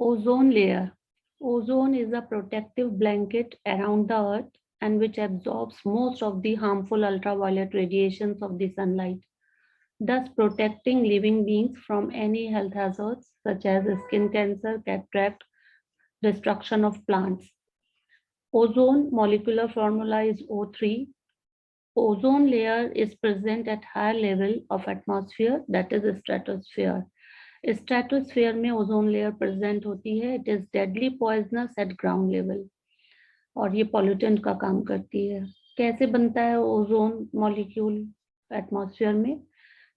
Ozone layer. Ozone is a protective blanket around the earth and which absorbs most of the harmful ultraviolet radiations of the sunlight, thus protecting living beings from any health hazards such as skin cancer, cataract, destruction of plants. Ozone molecular formula is O3. Ozone layer is present at higher level of atmosphere, that is stratosphere. Stratosphere में ozone layer present होती है. It is deadly poisonous eight ground level और ये pollutant का काम करती है. कैसे बनता है ओजोन मॉलिक्यूल एटमॉस्फेयर में?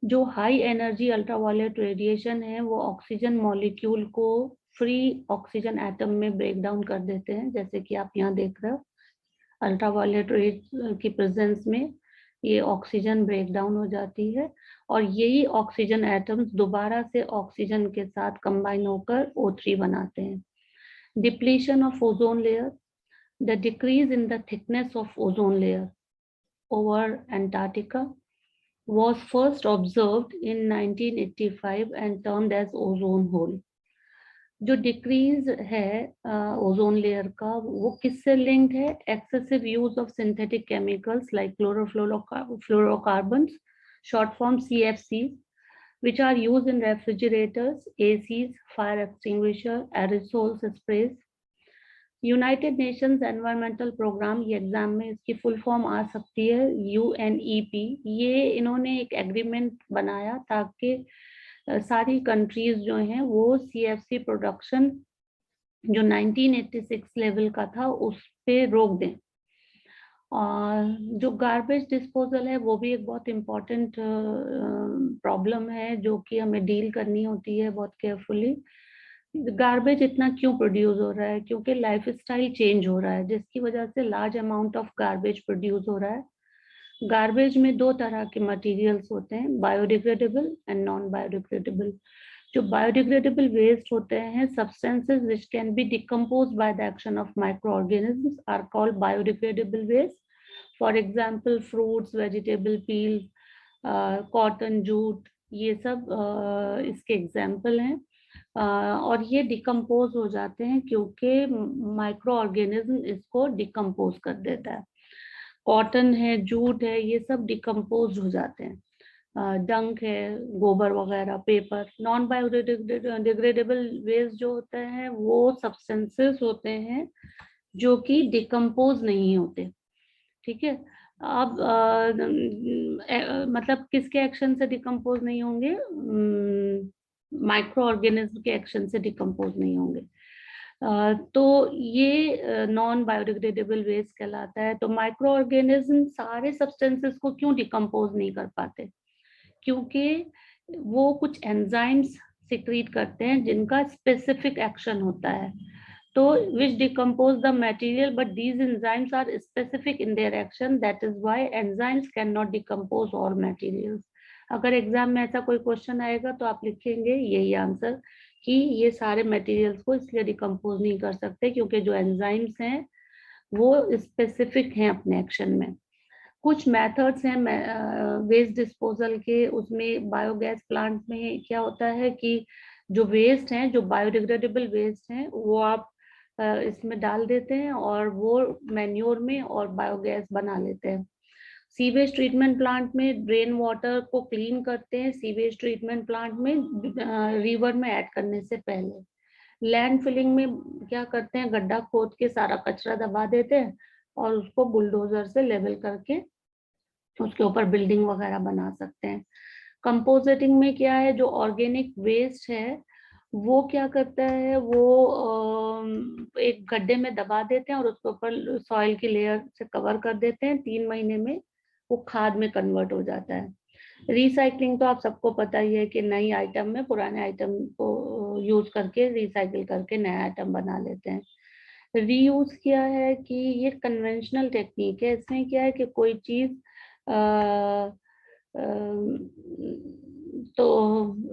जो हाई एनर्जी अल्ट्रावायलेट रेडिएशन है वो ऑक्सीजन मॉलिक्यूल को फ्री ऑक्सीजन एटम में ब्रेक डाउन कर देते हैं, जैसे कि आप यहाँ देख रहे हो. अल्ट्रावायलेट रेज की प्रेजेंस में ये ऑक्सीजन ब्रेक डाउन हो जाती है और यही ऑक्सीजन एटम्स दोबारा से ऑक्सीजन के साथ कंबाइन होकर O3 बनाते हैं. Depletion of ozone layer. The decrease in the thickness of ozone layer over Antarctica was first observed in 1985 and termed as ozone hole. जो डिक्रीज है ओजोन लेयर का वो किससे लिंक्ड है? Excessive use of synthetic chemicals like chlorofluorocarbons, short form CFCs, which are used in refrigerators, ACs, fire extinguisher, aerosols sprays. United nations environmental programme, ये exam में इसकी full form आ सकती है, UNEP. ये इन्होंने एक एग्रीमेंट बनाया ताकि सारी कंट्रीज जो हैं वो CFC प्रोडक्शन जो 1986 लेवल का था उस पे रोक दें. और जो गार्बेज डिस्पोजल है वो भी एक बहुत इम्पोर्टेंट प्रॉब्लम है जो कि हमें डील करनी होती है बहुत केयरफुली. गार्बेज इतना क्यों प्रोड्यूस हो रहा है? क्योंकि लाइफस्टाइल चेंज हो रहा है जिसकी वजह से large amount of garbage produce हो रहा है. गार्बेज में दो तरह के मटेरियल्स होते हैं, बायोडिग्रेडेबल एंड नॉन बायोडिग्रेडेबल. जो बायोडिग्रेडेबल वेस्ट होते हैं, substances which can be decomposed by the action of micro organisms are called biodegradable waste. For example fruits, vegetable peel, cotton, jute, ये सब इसके एग्जाम्पल हैं. और ये डिकम्पोज हो जाते हैं क्योंकि माइक्रो ऑर्गेनिज्म इसको डिकम्पोज कर देता है. कॉटन है, जूट है, ये सब डिकम्पोज हो जाते हैं. डंक है, गोबर वगैरह, पेपर. नॉन बायोडिग्रेडेबल वेस्ट जो होते हैं वो सब्सटेंसेस होते हैं जो कि डिकम्पोज नहीं होते. ठीक है. अब मतलब किसके एक्शन से डिकम्पोज नहीं होंगे? माइक्रो ऑर्गेनिज्म के एक्शन से डिकम्पोज नहीं होंगे. तो ये नॉन बायोडिग्रेडेबल वेस्ट कहलाता है. तो माइक्रो ऑर्गेनिज्म सारे सब्सटेंसेस को क्यों डिकम्पोज नहीं कर पाते? क्योंकि वो कुछ एंजाइम्स सिक्रीट करते हैं जिनका स्पेसिफिक एक्शन होता है. तो which decompose the material, but these enzymes are specific in their action. That is why enzymes cannot decompose all materials. अगर एग्जाम में ऐसा कोई क्वेश्चन आएगा तो आप लिखेंगे यही आंसर कि ये सारे मटेरियल्स को इसलिए डिकम्पोज नहीं कर सकते क्योंकि जो एंजाइम्स हैं वो स्पेसिफिक हैं अपने एक्शन में. कुछ मेथड्स हैं वेस्ट डिस्पोजल के. उसमें बायोगैस प्लांट में क्या होता है कि जो वेस्ट हैं, जो बायोडिग्रेडेबल वेस्ट हैं, वो आप इसमें डाल देते हैं और वो मैन्योर में और बायोगैस बना लेते हैं. सीवेज ट्रीटमेंट प्लांट में ड्रेन वाटर को क्लीन करते हैं. सीवेज ट्रीटमेंट प्लांट में रिवर में ऐड करने से पहले. लैंड फिलिंग में क्या करते हैं? गड्ढा खोद के सारा कचरा दबा देते हैं और उसको बुलडोजर से लेवल करके उसके ऊपर बिल्डिंग वगैरह बना सकते हैं. कंपोजिटिंग में क्या है? जो ऑर्गेनिक वेस्ट है वो क्या करता है? वो एक गड्ढे में दबा देते हैं और उसके ऊपर सॉइल की लेयर से कवर कर देते हैं. 3 महीने में वो खाद में कन्वर्ट हो जाता है. रिसाइकलिंग तो आप सबको पता ही है कि नई आइटम में पुराने आइटम को यूज करके रिसाइकिल करके नया आइटम बना लेते हैं. रीयूज क्या है कि ये कन्वेंशनल टेक्निक है. इसमें क्या है कि कोई चीज तो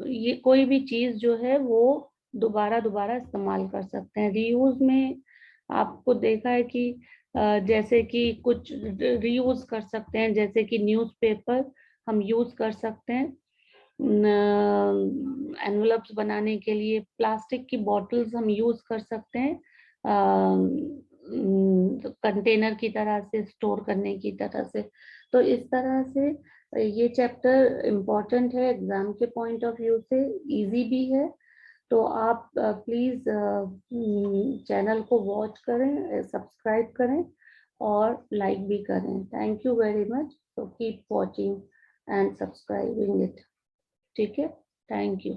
ये कोई भी चीज जो है वो दोबारा इस्तेमाल कर सकते हैं. रीयूज में आपको देखा है कि जैसे कि कुछ रीयूज कर सकते हैं, जैसे कि न्यूज़पेपर हम यूज कर सकते हैं एनवलप्स बनाने के लिए प्लास्टिक की बॉटल्स हम यूज कर सकते हैं कंटेनर की तरह से, स्टोर करने की तरह से। तो इस तरह से ये चैप्टर इम्पोर्टेंट है एग्जाम के पॉइंट ऑफ व्यू से, इजी भी है। तो आप प्लीज चैनल को वॉच करें, सब्सक्राइब करें और लाइक भी करें। Thank you very much. So keep watching and subscribing it. ठीक है, थैंक यू।